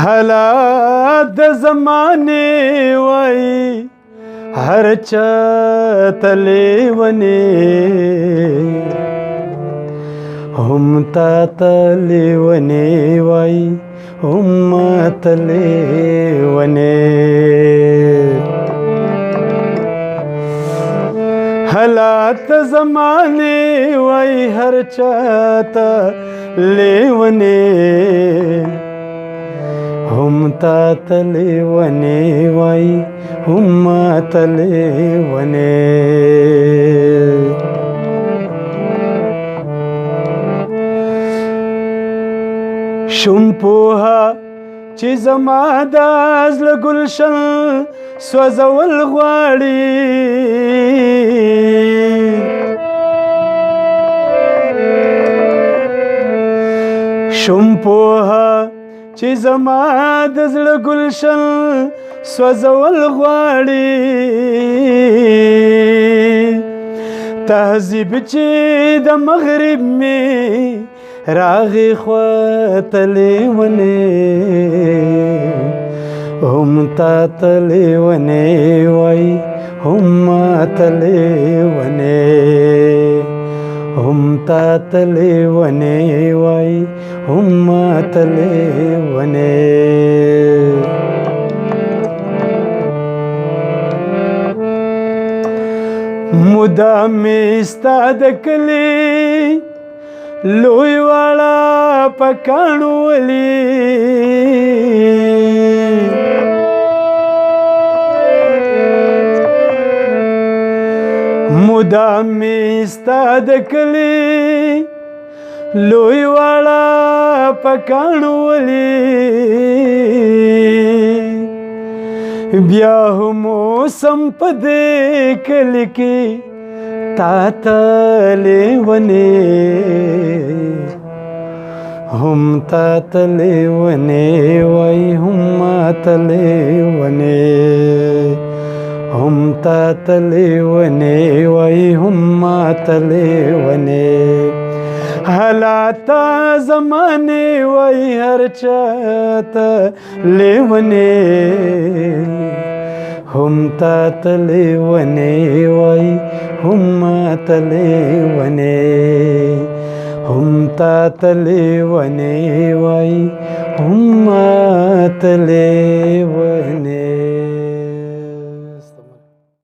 हालात ज़माने वही हर चतले वने हम तले वने वही हम तले वने हालात ज़माने वही हर चतले वने हम तले वने वाई हम तले वने शुंपोहा चिजमादाज लगुलशन स्वजवल ग्वाड़ी शुंपोहा چې زما د زړه ګلشن سوځول غواړي تهذیب چې د مغرب می راغې خوتلې ونې هم تلې ونې وای هم تلې ونې هم تلې ونې وای هم تلې ونې مدام ستا د کلي لوی واړه پکاڼو ولي مدام ستا د کلي لوی واړه پکاڼو ولي بیا هم موسم په دې کلي کې تا تلې ونې هم تا تلې ونې وای هم تلې ونې هم تا تلې ونې وای هم تلې ونې حالات زمانے وای ہر چاہتا لیونے ہم تاتلے ونے وای ہم تلے ونے ہم تاتلے ونے وای ہم تلے ونے